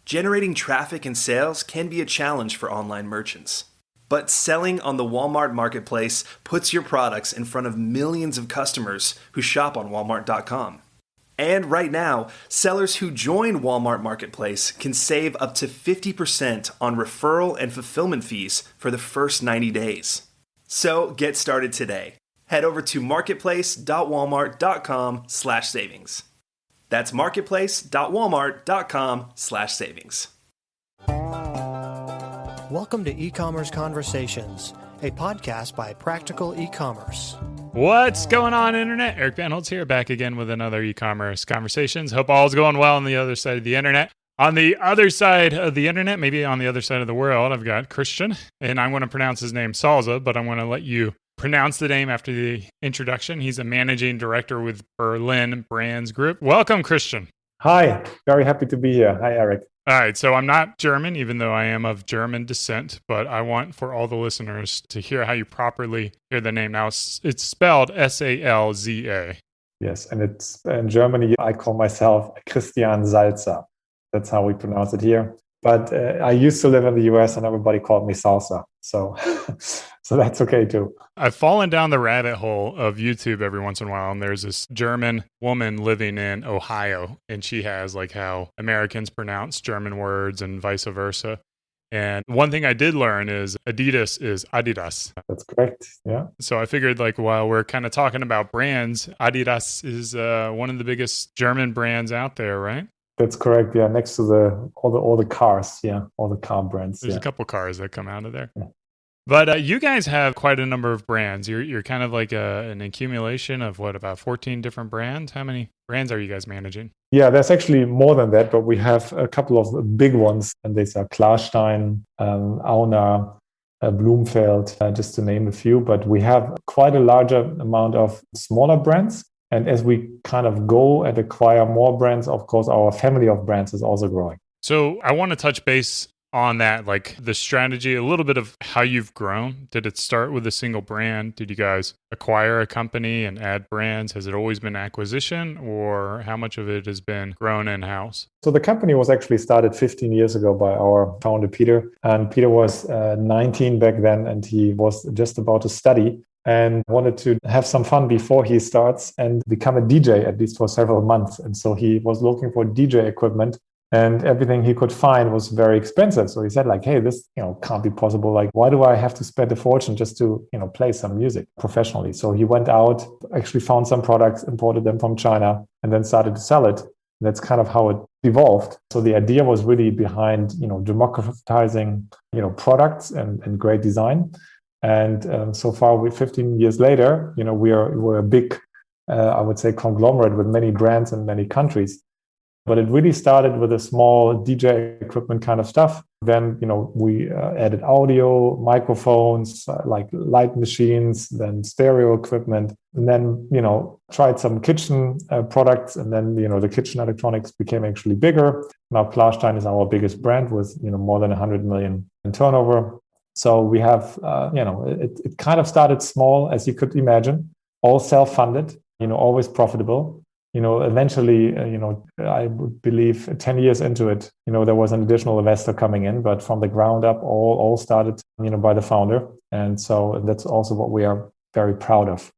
Generating traffic and sales can be a challenge for online merchants. But selling on the Walmart Marketplace puts your products in front of millions of customers who shop on Walmart.com. And right now, sellers who join Walmart Marketplace can save up to 50% on referral and fulfillment fees for the first 90 days. So get started today. Head over to marketplace.walmart.com/savings. That's marketplace.walmart.com/savings. Welcome to E-Commerce Conversations, a podcast by Practical E-Commerce. What's going on, Internet? Eric Van Holtz here, back again with another E-Commerce Conversations. Hope all's going well on the other side of the Internet. On the other side of the Internet, maybe on the other side of the world, I've got Christian, and I'm going to pronounce his name Salza, but I'm going to let you pronounce the name after the introduction. He's a managing director with Berlin Brands Group. Welcome, Christian. Hi, very happy to be here. Hi, Eric. All right, so I'm not German, even though I am of German descent, but I want for all the listeners to hear how you properly hear the name. Now, it's spelled Salza. Yes, and it's in Germany, I call myself Christian Salza. That's how we pronounce it here. But I used to live in the US and everybody called me Salsa. So so that's okay too. I've fallen down the rabbit hole of YouTube every once in a while, and there's this German woman living in Ohio, and she has like how Americans pronounce German words and vice versa. And one thing I did learn is Adidas is Adidas. That's correct, yeah. So I figured like while we're kind of talking about brands, Adidas is one of the biggest German brands out there, right? That's correct, yeah, next to all the cars, yeah, all the car brands. There's a couple cars that come out of there. Yeah. But you guys have quite a number of brands. You're kind of like an accumulation of about 14 different brands? How many brands are you guys managing? Yeah, there's actually more than that, but we have a couple of big ones, and these are Klarstein, Auna, Blumfeld, just to name a few. But we have quite a larger amount of smaller brands. And as we kind of go and acquire more brands, of course, our family of brands is also growing. So I want to touch base on that, like the strategy, a little bit of how you've grown. Did it start with a single brand? Did you guys acquire a company and add brands? Has it always been acquisition, or how much of it has been grown in-house? So the company was actually started 15 years ago by our founder, Peter. And Peter was 19 back then, and he was just about to study and wanted to have some fun before he starts and become a DJ, at least for several months. And so he was looking for DJ equipment, and everything he could find was very expensive. So he said like, hey, this can't be possible. Like, why do I have to spend a fortune just to play some music professionally? So he went out, actually found some products, imported them from China, and then started to sell it. That's kind of how it evolved. So the idea was really behind democratizing products and great design. And so far, 15 years later, we're a big, I would say, conglomerate with many brands in many countries. But it really started with a small DJ equipment kind of stuff. Then, we added audio, microphones, like light machines, then stereo equipment, and then, tried some kitchen products. And then, the kitchen electronics became actually bigger. Now, Klarstein is our biggest brand with, more than 100 million in turnover. So we have, it kind of started small, as you could imagine, all self-funded, always profitable. Eventually, I would believe 10 years into it, there was an additional investor coming in, but from the ground up, all started, by the founder. And so that's also what we are very proud of,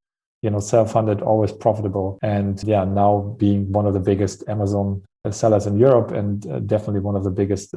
self-funded, always profitable. And now being one of the biggest Amazon sellers in Europe, and definitely one of the biggest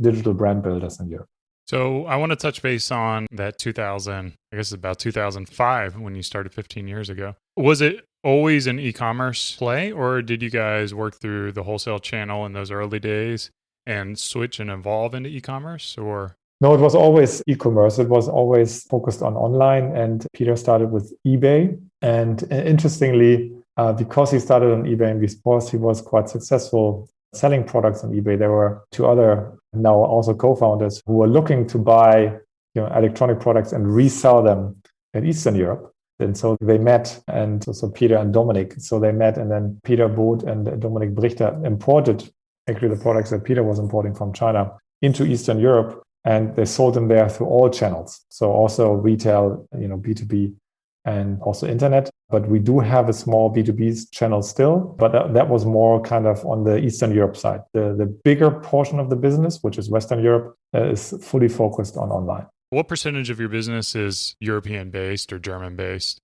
digital brand builders in Europe. So I want to touch base on that 2000, I guess it's about 2005 when you started 15 years ago. Was it always an e-commerce play, or did you guys work through the wholesale channel in those early days and switch and evolve into e-commerce, or? No, it was always e-commerce. It was always focused on online, and Peter started with eBay. And interestingly, because he started on eBay and because he was quite successful selling products on eBay, there were two other now also co-founders who were looking to buy electronic products and resell them in Eastern Europe. And so they met, and so Peter and Dominic, so they met, and then Peter Both and Dominic Brichter imported actually the products that Peter was importing from China into Eastern Europe, and they sold them there through all channels. So also retail, B2B, and also internet. But we do have a small B2B channel still, but that was more kind of on the Eastern Europe side. The bigger portion of the business, which is Western Europe, is fully focused on online. What percentage of your business is European based or German based?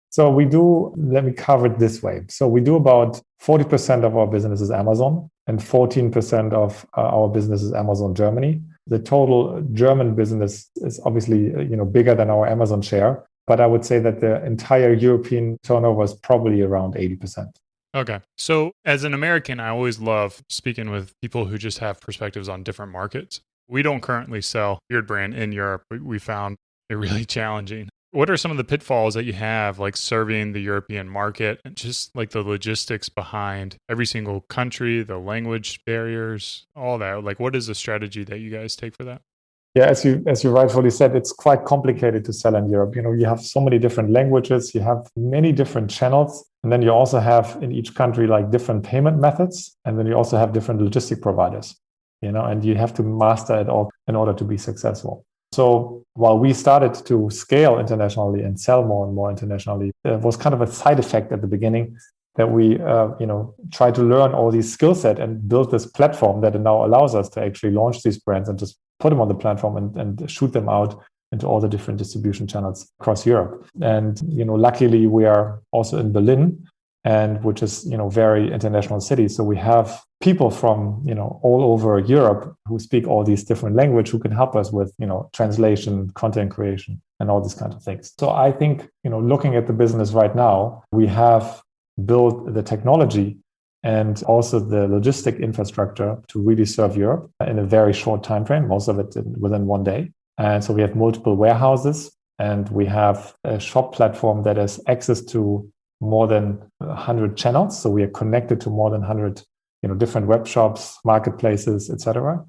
So let me cover it this way. So we do about 40% of our business is Amazon and 14% of our business is Amazon Germany. The total German business is obviously, bigger than our Amazon share. But I would say that the entire European turnover is probably around 80%. Okay. So as an American, I always love speaking with people who just have perspectives on different markets. We don't currently sell Beard Brand in Europe. We found it really challenging. What are some of the pitfalls that you have, like serving the European market and just like the logistics behind every single country, the language barriers, all that? Like, what is the strategy that you guys take for that? Yeah, as you rightfully said, it's quite complicated to sell in Europe. You have so many different languages, you have many different channels, and then you also have in each country like different payment methods, and then you also have different logistic providers, and you have to master it all in order to be successful. So while we started to scale internationally and sell more and more internationally, it was kind of a side effect at the beginning that we, try to learn all these skill set and build this platform that now allows us to actually launch these brands and just put them on the platform and shoot them out into all the different distribution channels across Europe. And, luckily we are also in Berlin, and which is, very international city. So we have people from, all over Europe who speak all these different languages who can help us with, translation, content creation, and all these kinds of things. So I think, looking at the business right now, we have built the technology and also the logistic infrastructure to really serve Europe in a very short time frame, most of it within one day. And so we have multiple warehouses, and we have a shop platform that has access to more than 100 channels. So we are connected to more than 100 different web shops, marketplaces, etc.,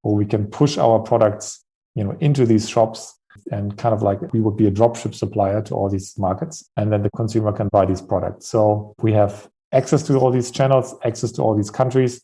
where we can push our products into these shops, and kind of like we would be a dropship supplier to all these markets, and then the consumer can buy these products. So we have access to all these channels, access to all these countries,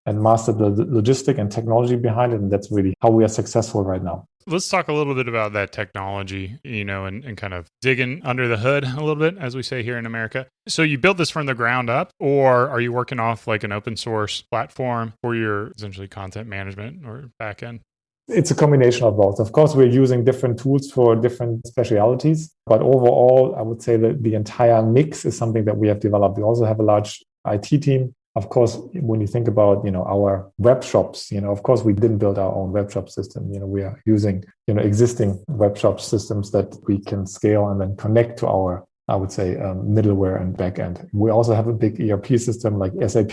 and master the logistic and technology behind it. And that's really how we are successful right now. Let's talk a little bit about that technology, and kind of digging under the hood a little bit, as we say here in America. So you built this from the ground up, or are you working off like an open source platform for your essentially content management or backend? It's a combination of both. Of course, we're using different tools for different specialities, but overall, I would say that the entire mix is something that we have developed. We also have a large IT team. Of course, when you think about, our web shops, of course, we didn't build our own web shop system. We are using, existing web shop systems that we can scale and then connect to our, I would say, middleware and backend. We also have a big ERP system like SAP,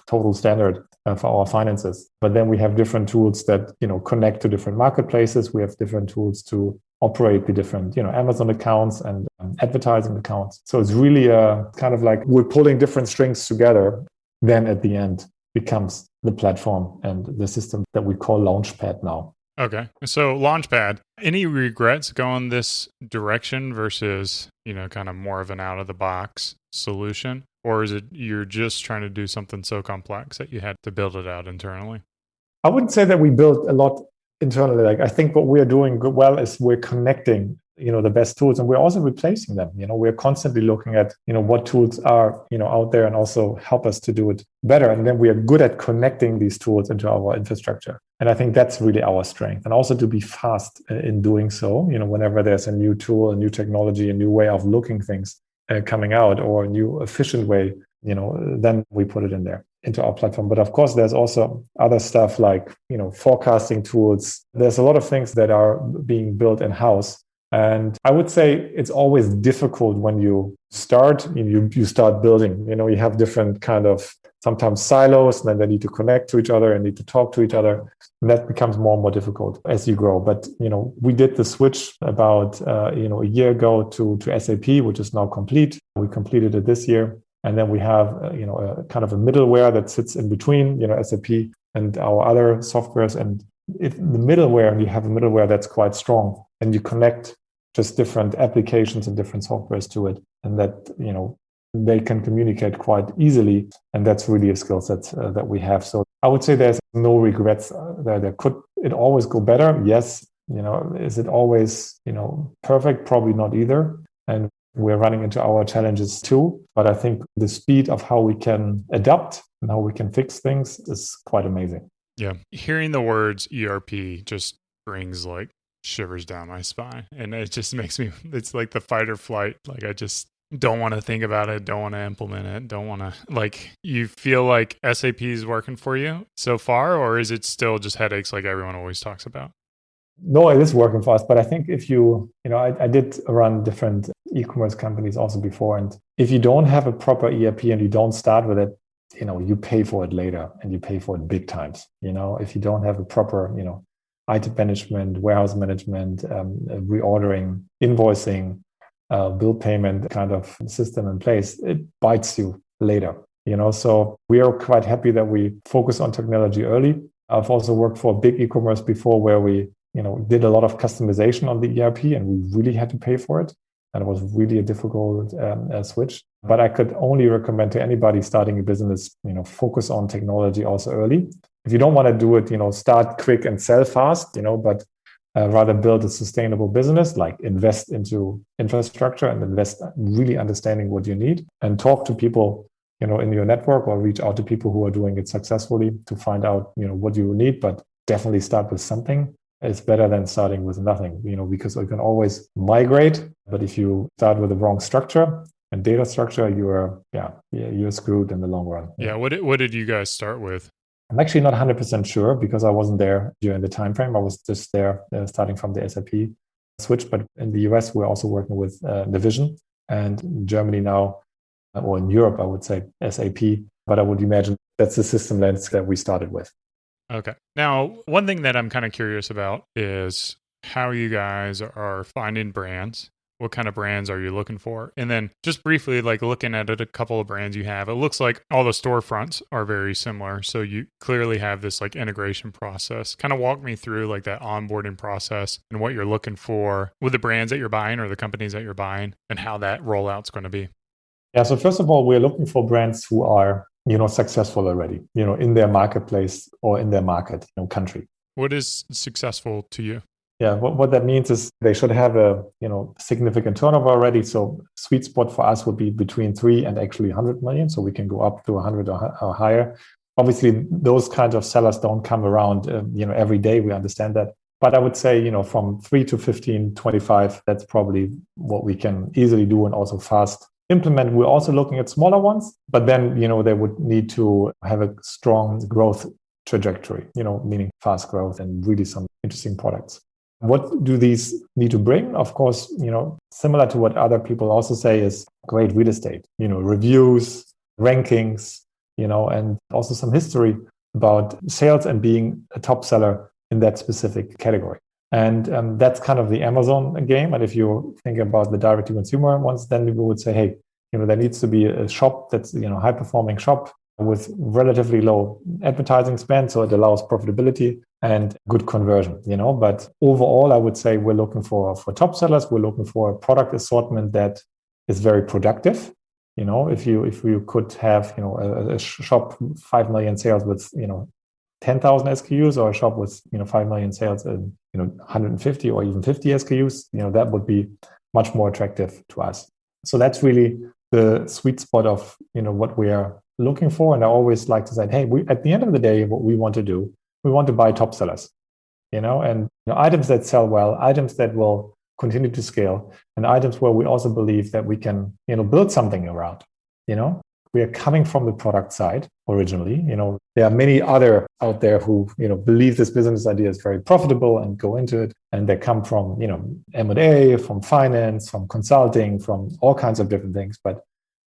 total standard for our finances. But then we have different tools that, connect to different marketplaces. We have different tools to operate the different, Amazon accounts and advertising accounts. So it's really kind of like we're pulling different strings together. Then at the end becomes the platform and the system that we call Launchpad now. Okay. So Launchpad, any regrets going this direction versus, kind of more of an out of the box solution? Or is it you're just trying to do something so complex that you had to build it out internally? I wouldn't say that we built a lot internally. Like, I think what we are doing well is we're connecting, the best tools, and we're also replacing them. We're constantly looking at, what tools are, out there and also help us to do it better. And then we are good at connecting these tools into our infrastructure. And I think that's really our strength. And also to be fast in doing so, whenever there's a new tool, a new technology, a new way of looking things coming out, or a new efficient way, then we put it in there into our platform. But of course, there's also other stuff like, forecasting tools. There's a lot of things that are being built in-house. And I would say it's always difficult when you start, you start building, you have different kind of sometimes silos, and then they need to connect to each other and need to talk to each other. And that becomes more and more difficult as you grow. But, we did the switch about, a year ago to SAP, which is now complete. We completed it this year. And then we have, a kind of a middleware that sits in between, SAP and our other softwares. And if the middleware, and you have a middleware that's quite strong, and you connect just different applications and different softwares to it, and that, they can communicate quite easily. And that's really a skill set that we have. So I would say there's no regrets there. Could it always go better? Yes. Is it always, perfect? Probably not either. And We're running into our challenges too. But I think the speed of how we can adapt and how we can fix things is quite amazing. Yeah. Hearing the words ERP just brings like shivers down my spine. And it just makes me, it's like the fight or flight. Like I just don't want to think about it, don't want to implement it, don't want to, like, you feel like SAP is working for you so far, or is it still just headaches like everyone always talks about? No, it is working for us. But I think if I did run different e-commerce companies also before. And if you don't have a proper ERP and you don't start with it, you pay for it later and you pay for it big times. If you don't have a proper, item management, warehouse management, reordering, invoicing, bill payment kind of system in place, it bites you later. So we are quite happy that we focus on technology early. I've also worked for big e-commerce before where we did a lot of customization on the ERP and we really had to pay for it. And it was really a difficult switch. But I could only recommend to anybody starting a business, focus on technology also early. If you don't want to do it, start quick and sell fast, but rather build a sustainable business, like invest into infrastructure and invest really understanding what you need and talk to people, in your network or reach out to people who are doing it successfully to find out, what you need, but definitely start with something. It's better than starting with nothing, because you can always migrate. But if you start with the wrong structure and data structure, you're screwed in the long run. Yeah. What did you guys start with? I'm actually not 100% sure because I wasn't there during the time frame. I was just there starting from the SAP switch. But in the US, we're also working with Navision, and in Germany now, or in Europe, I would say SAP. But I would imagine that's the system lens that we started with. Okay. Now, one thing that I'm kind of curious about is how you guys are finding brands. What kind of brands are you looking for? And then just briefly, like looking at it, a couple of brands you have, it looks like all the storefronts are very similar. So you clearly have this like integration process. Kind of walk me through like that onboarding process and what you're looking for with the brands that you're buying or the companies that you're buying and how that rollout's going to be. Yeah. So first of all, we're looking for brands who are, successful already, in their marketplace or in their market, country. What is successful to you? Yeah, what that means is they should have a significant turnover already. So sweet spot for us would be between 3 and actually 100 million. So we can go up to 100 or higher. Obviously, those kinds of sellers don't come around every day. We understand that. But I would say from 3 to 15, 25, that's probably what we can easily do and also fast implement. We're also looking at smaller ones, but then they would need to have a strong growth trajectory, meaning fast growth and really some interesting products. What do these need to bring? Of course, similar to what other people also say is great real estate, reviews, rankings, and also some history about sales and being a top seller in that specific category. And that's kind of the Amazon game. And if you think about the direct-to-consumer ones, then we would say, hey, there needs to be a shop that's, high-performing shop with relatively low advertising spend, so it allows profitability and good conversion, But overall, I would say we're looking for top sellers. We're looking for a product assortment that is very productive. If you could have, a shop 5 million sales with, 10,000 SKUs or a shop with 5 million sales and 150 or even 50 SKUs, that would be much more attractive to us. So that's really the sweet spot of what we are looking for. And I always like to say, hey, at the end of the day, what we want to do, we want to buy top sellers, and items that sell well, items that will continue to scale, and items where we also believe that we can build something around. We are coming from the product side originally. There are many other out there who, believe this business idea is very profitable and go into it. And they come from, M&A, from finance, from consulting, from all kinds of different things. But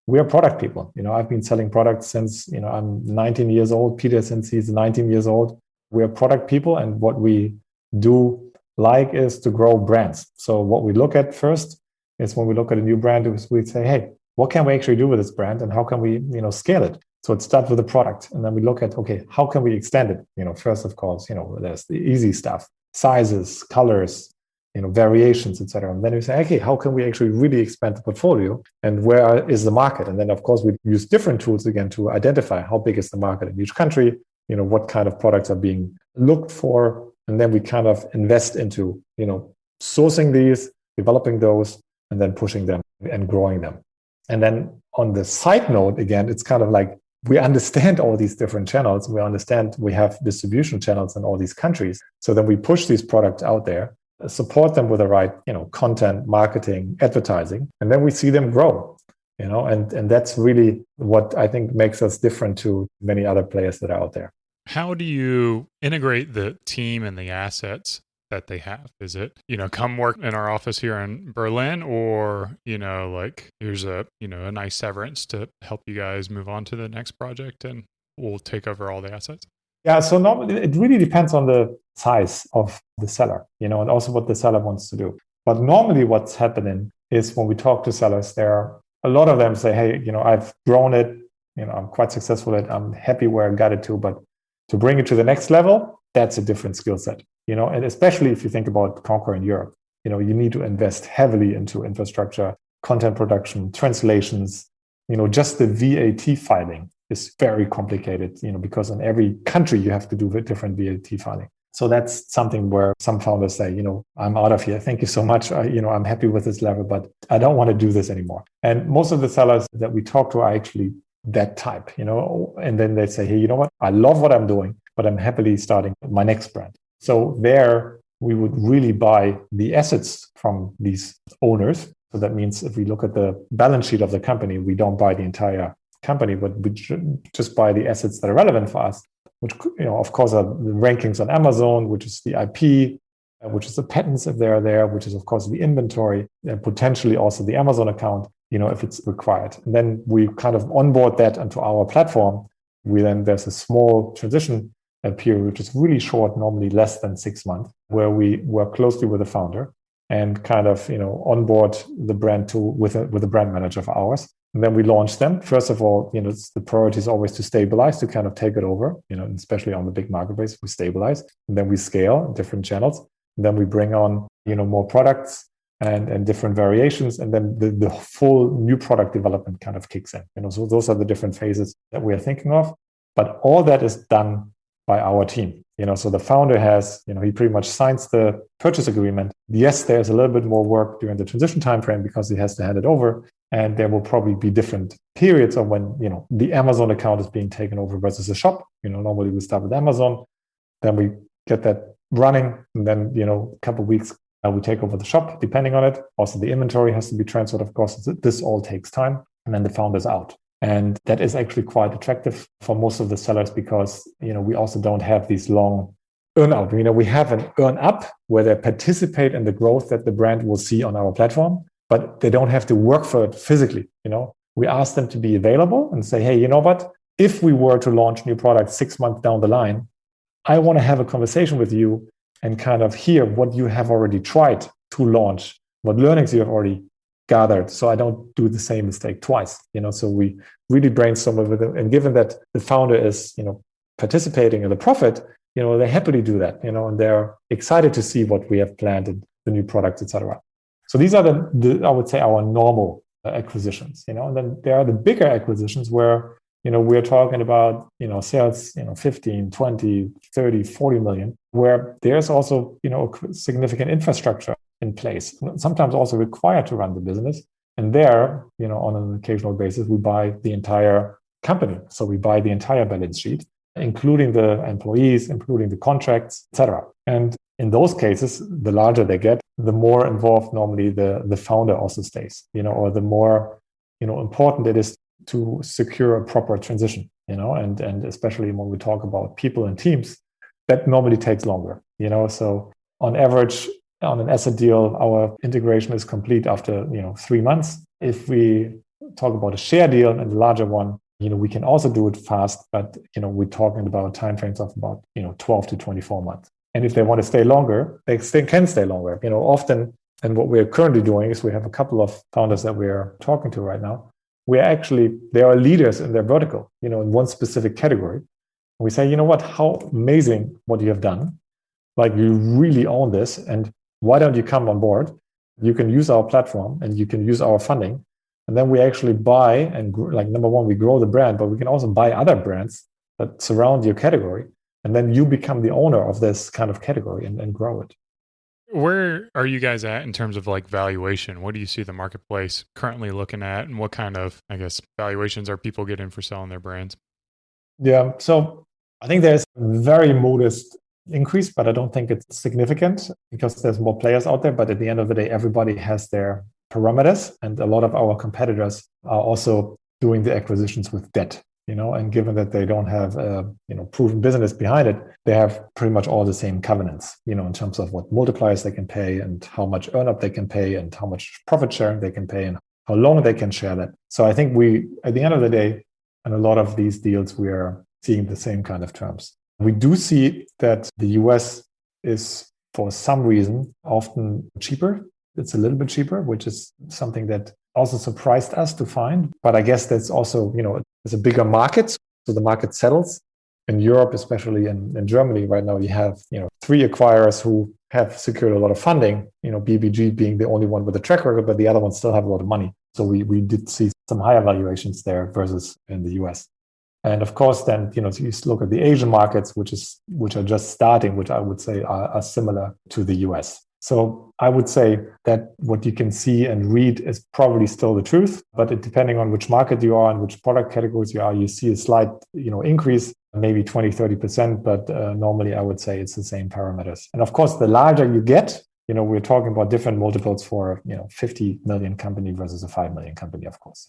we are product people. I've been selling products since, I'm 19 years old. Peter, since he's 19 years old. We are product people. And what we do like is to grow brands. So what we look at first is when we look at a new brand, we say, hey, what can we actually do with this brand and how can we, scale it? So it starts with the product. And then we look at, okay, how can we extend it? First, of course, there's the easy stuff, sizes, colors, variations, etc. And then we say, okay, how can we actually really expand the portfolio and where is the market? And then, of course, we use different tools again to identify how big is the market in each country, what kind of products are being looked for. And then we kind of invest into, sourcing these, developing those, and then pushing them and growing them. And then on the side note, again, it's kind of like we understand all these different channels. We understand we have distribution channels in all these countries. So then we push these products out there, support them with the right, content, marketing, advertising, and then we see them grow, and that's really what I think makes us different to many other players that are out there. How do you integrate the team and the assets that they have? Is it, come work in our office here in Berlin, or, here's a nice severance to help you guys move on to the next project and we'll take over all the assets? Yeah, so normally it really depends on the size of the seller, and also what the seller wants to do. But normally what's happening is when we talk to sellers, a lot of them say, hey, I've grown it, I'm quite successful at it, I'm happy where I got it to, but to bring it to the next level, that's a different skill set, and especially if you think about conquering Europe, you need to invest heavily into infrastructure, content production, translations, just the VAT filing is very complicated, because in every country you have to do a different VAT filing. So that's something where some founders say, I'm out of here. Thank you so much. I'm happy with this level, but I don't want to do this anymore. And most of the sellers that we talk to are actually that type, and then they say, hey, you know what? I love what I'm doing, but I'm happily starting my next brand. So there we would really buy the assets from these owners. So that means if we look at the balance sheet of the company, we don't buy the entire company, but we just buy the assets that are relevant for us, which, of course, are the rankings on Amazon, which is the IP, which is the patents if they're there, which is, of course, the inventory, and potentially also the Amazon account, if it's required. And then we kind of onboard that onto our platform. There's a small transition period, which is really short, normally less than 6 months, where we work closely with the founder and kind of, onboard the brand with a brand manager of ours. And then we launch them. First of all, the priority is always to stabilize, to kind of take it over, especially on the big marketplace, we stabilize. And then we scale different channels. And then we bring on, more products and different variations. And then the full new product development kind of kicks in. So those are the different phases that we are thinking of. But all that is done by our team. So the founder has, he pretty much signs the purchase agreement. Yes, there's a little bit more work during the transition timeframe because he has to hand it over. And there will probably be different periods of when, the Amazon account is being taken over versus the shop. Normally we start with Amazon, then we get that running, and then, a couple of weeks, we take over the shop, depending on it. Also, the inventory has to be transferred, of course. This all takes time, and then the founder's out. And that is actually quite attractive for most of the sellers because, we also don't have these long earn out. We have an earn up where they participate in the growth that the brand will see on our platform, but they don't have to work for it physically. We ask them to be available and say, hey, you know what? If we were to launch new products 6 months down the line, I want to have a conversation with you and kind of hear what you have already tried to launch, what learnings you have already gathered, so I don't do the same mistake twice. So we really brainstorm with them. And given that the founder is, participating in the profit, they happily do that, and they're excited to see what we have planned and the new products, etc. So these are the I would say our normal acquisitions, and then there are the bigger acquisitions where, we're talking about, sales, 15, 20, 30, 40 million, where there's also, significant infrastructure in place, sometimes also required to run the business. And there, on an occasional basis, we buy the entire company. So we buy the entire balance sheet, including the employees, including the contracts, etc. And in those cases, the larger they get, the more involved normally the founder also stays, or the more, important it is to secure a proper transition, and especially when we talk about people and teams, that normally takes longer, So on average, on an asset deal, our integration is complete after, 3 months. If we talk about a share deal and a larger one, we can also do it fast, but, we're talking about timeframes of about, 12 to 24 months. And if they want to stay longer, they can stay longer. Often, and what we're currently doing is we have a couple of founders that we're talking to right now. They are leaders in their vertical, in one specific category. And we say, what, how amazing what you have done. Like, you really own this. And why don't you come on board? You can use our platform and you can use our funding. And then we actually buy and number one, we grow the brand, but we can also buy other brands that surround your category. And then you become the owner of this kind of category and grow it. Where are you guys at in terms of like valuation? What do you see the marketplace currently looking at, and what kind of, I guess, valuations are people getting for selling their brands? Yeah, so I think there's a very modest increase, but I don't think it's significant because there's more players out there. But at the end of the day, everybody has their parameters, and a lot of our competitors are also doing the acquisitions with debt. And given that they don't have proven business behind it, they have pretty much all the same covenants, in terms of what multipliers they can pay and how much earn up they can pay and how much profit sharing they can pay and how long they can share that. So I think at the end of the day, and a lot of these deals, we are seeing the same kind of terms. We do see that the US is, for some reason, often cheaper. It's a little bit cheaper, which is something that also surprised us to find. But I guess that's also, it's a bigger market. So the market settles. In Europe, especially in Germany right now, you have, 3 acquirers who have secured a lot of funding, BBG being the only one with a track record, but the other ones still have a lot of money. So we did see some higher valuations there versus in the US. And of course, then, you look at the Asian markets, which are just starting, which I would say are similar to the US. So I would say that what you can see and read is probably still the truth, but depending on which market you are and which product categories you are, you see a slight, increase, maybe 20, 30%, but normally I would say it's the same parameters. And of course, the larger you get, we're talking about different multiples for, 50 million company versus a 5 million company, of course.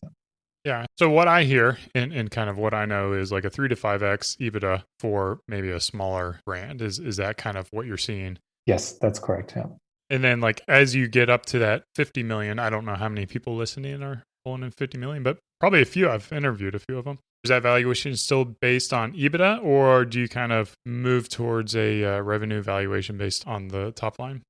Yeah. So what I hear and kind of what I know is like a 3 to 5x EBITDA for maybe a smaller brand. Is that kind of what you're seeing? Yes, that's correct. Yeah. And then like as you get up to that 50 million, I don't know how many people listening are pulling in 50 million, but probably a few. I've interviewed a few of them. Is that valuation still based on EBITDA, or do you kind of move towards a revenue valuation based on the top line?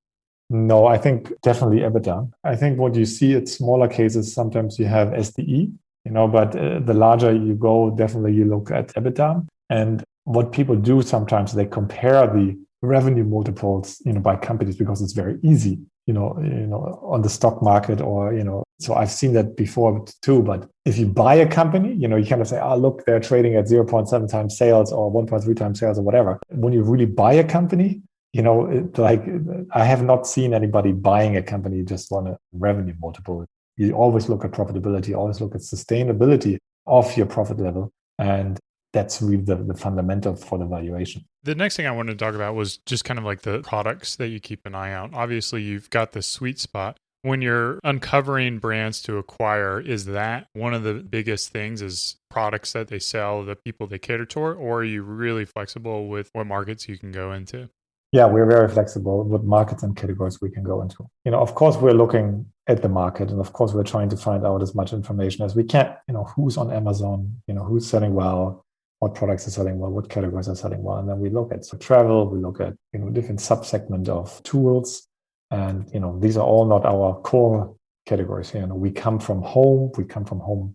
No, I think definitely EBITDA. I think what you see at smaller cases, sometimes you have SDE, but the larger you go, definitely you look at EBITDA. And what people do sometimes, they compare the revenue multiples, by companies because it's very easy, on the stock market or, so I've seen that before too. But if you buy a company, you kind of say, oh, look, they're trading at 0.7 times sales or 1.3 times sales or whatever. When you really buy a company, I have not seen anybody buying a company just on a revenue multiple. You always look at profitability, always look at sustainability of your profit level. And that's really the fundamental for the valuation. The next thing I wanted to talk about was just kind of like the products that you keep an eye out. Obviously, you've got the sweet spot. When you're uncovering brands to acquire, is that one of the biggest things is products that they sell, the people they cater to, or are you really flexible with what markets you can go into? Yeah, we're very flexible with markets and categories we can go into. Of course, we're looking at the market, and of course, we're trying to find out as much information as we can. Who's on Amazon, who's selling well, what products are selling well, what categories are selling well. And then we look at travel, we look at, different subsegment of tools. And, these are all not our core categories. We come from home,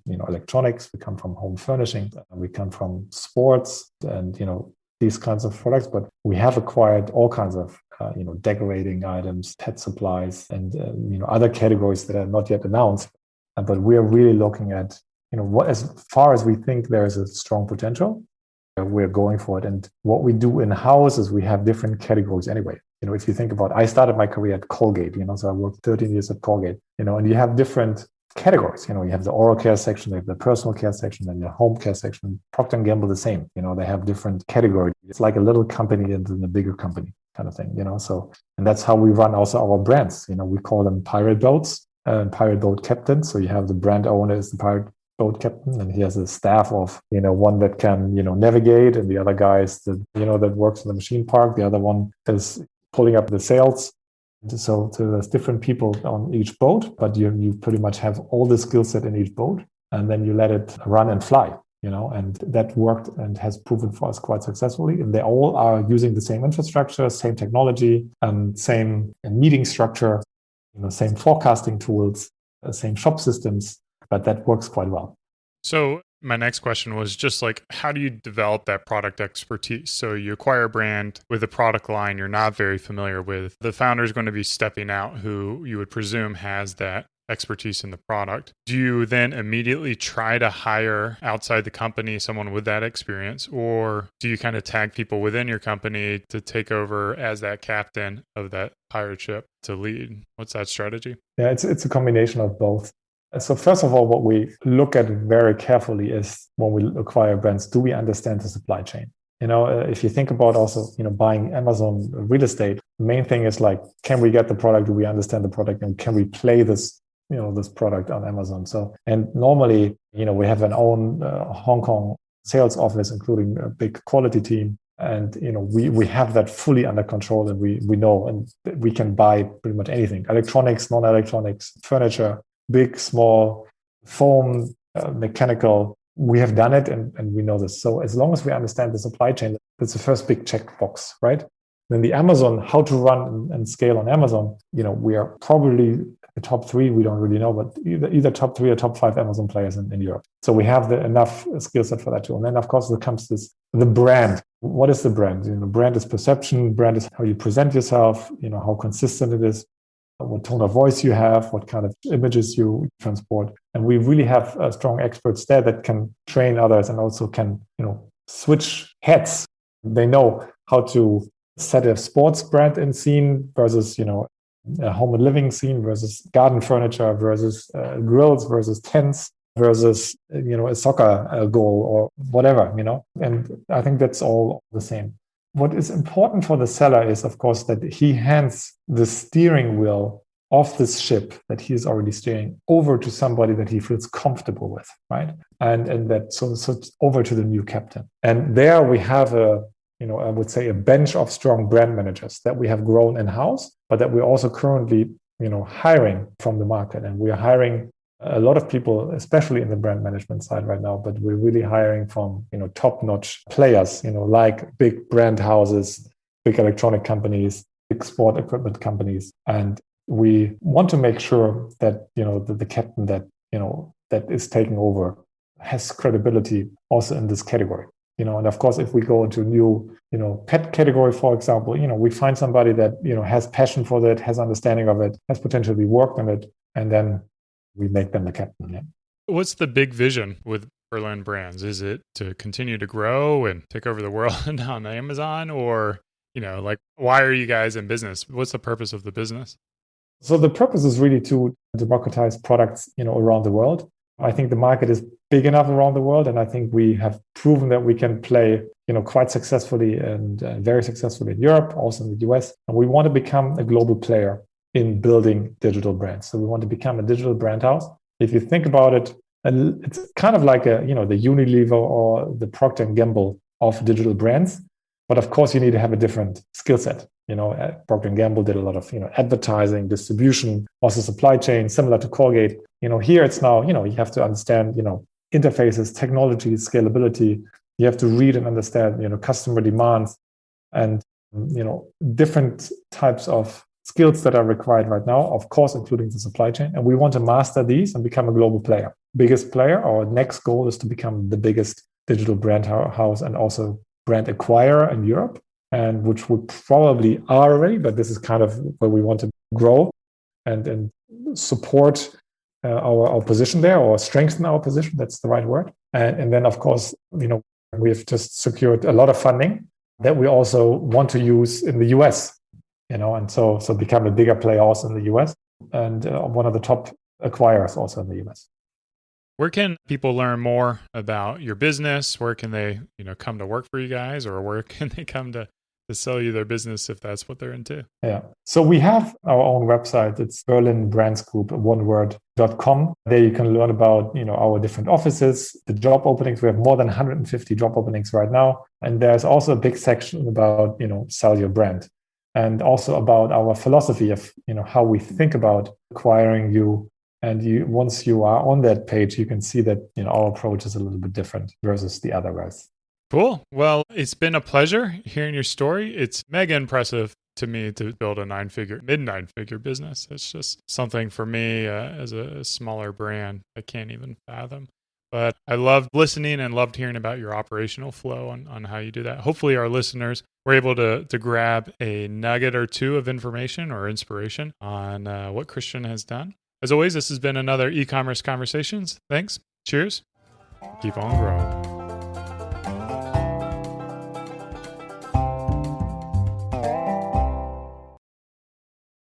electronics, we come from home furnishing, we come from sports and, these kinds of products, but we have acquired all kinds of, decorating items, pet supplies, and, other categories that are not yet announced. But we are really looking at, what, as far as we think there is a strong potential, we're going for it. And what we do in-house is we have different categories anyway. If you think about, I started my career at Colgate, so I worked 13 years at Colgate, and you have different categories. You have the oral care section, you have the personal care section, and the home care section. Procter & Gamble the same. They have different categories. It's like a little company and then a bigger company kind of thing. So, and that's how we run also our brands. We call them pirate boats and pirate boat captains. So you have the brand owner is the pirate boat captain, and he has a staff of one that can navigate, and the other guy is that works in the machine park. The other one is pulling up the sails. So there's different people on each boat, but you pretty much have all the skill set in each boat, and then you let it run and fly, and that worked and has proven for us quite successfully. And they all are using the same infrastructure, same technology, same meeting structure, same forecasting tools, same shop systems, but that works quite well. So my next question was just like, how do you develop that product expertise? So you acquire a brand with a product line you're not very familiar with. The founder is going to be stepping out who you would presume has that expertise in the product. Do you then immediately try to hire outside the company someone with that experience, or do you kind of tag people within your company to take over as that captain of that pirate ship to lead? What's that strategy? Yeah, it's a combination of both. So first of all, what we look at very carefully is when we acquire brands, do we understand the supply chain? If you think about also, buying Amazon real estate, the main thing is like, can we get the product? Do we understand the product? And can we play this, this product on Amazon? So, and normally, we have an own Hong Kong sales office, including a big quality team. And, we have that fully under control, and we know, and we can buy pretty much anything, electronics, non-electronics, furniture, big, small, foam, mechanical. We have done it, and we know this. So as long as we understand the supply chain, that's the first big checkbox, right? Then the Amazon, how to run and scale on Amazon, we are probably the top 3, we don't really know, but either top 3 or top 5 Amazon players in Europe. So we have enough skill set for that too. And then, of course, there comes the brand. What is the brand? Brand is perception. Brand is how you present yourself, how consistent it is, what tone of voice you have, what kind of images you transport. And we really have strong experts there that can train others and also can, switch heads. They know how to set a sports brand in scene versus, a home and living scene versus garden furniture versus grills versus tents versus, a soccer goal or whatever, And I think that's all the same. What is important for the seller is, of course, that he hands the steering wheel of this ship that he is already steering over to somebody that he feels comfortable with, right? And that so over to the new captain. And there we have I would say a bench of strong brand managers that we have grown in-house, but that we're also currently, hiring from the market. And we are hiring a lot of people, especially in the brand management side right now, but we're really hiring from, top-notch players, like big brand houses, big electronic companies, big sport equipment companies. And we want to make sure that, the captain that, that is taking over has credibility also in this category. And of course, if we go into a new, pet category, for example, we find somebody that, has passion for that, has understanding of it, has potentially worked on it, and then we make them the captain. Yeah. What's the big vision with Berlin Brands? Is it to continue to grow and take over the world on Amazon, or, why are you guys in business? What's the purpose of the business? So the purpose is really to democratize products, around the world. I think the market is big enough around the world, and I think we have proven that we can play, quite successfully and very successfully in Europe, also in the US. And we want to become a global player in building digital brands. So we want to become a digital brand house. If you think about it, it's kind of like the Unilever or the Procter & Gamble of digital brands. But of course, you need to have a different skill set. Procter & Gamble did a lot of, advertising, distribution, also supply chain, similar to Colgate. Here it's now, you have to understand, interfaces, technology, scalability. You have to read and understand, customer demands and, different types of skills that are required right now, of course, including the supply chain. And we want to master these and become a global player. Biggest player, our next goal is to become the biggest digital brand house and also brand acquirer in Europe, and which we probably are already, but this is kind of where we want to grow and support our position there, or strengthen our position. That's the right word. And then, of course, we've just secured a lot of funding that we also want to use in the US, and so become a bigger player also in the US and one of the top acquirers also in the US. Where can people learn more about your business? Where can they, come to work for you guys, or where can they come to sell you their business if that's what they're into? Yeah. So we have our own website. It's berlinbrandsgroup.com. There you can learn about, our different offices, the job openings. We have more than 150 job openings right now. And there's also a big section about, sell your brand, and also about our philosophy of, how we think about acquiring you. And once you are on that page, you can see that, our approach is a little bit different versus the other guys. Cool. Well, it's been a pleasure hearing your story. It's mega impressive to me to build a mid-9-figure business. It's just something for me as a smaller brand I can't even fathom. But I loved listening and loved hearing about your operational flow on how you do that. Hopefully our listeners were able to grab a nugget or two of information or inspiration on what Christian has done. As always, this has been another e-commerce Conversations. Thanks. Cheers. Keep on growing.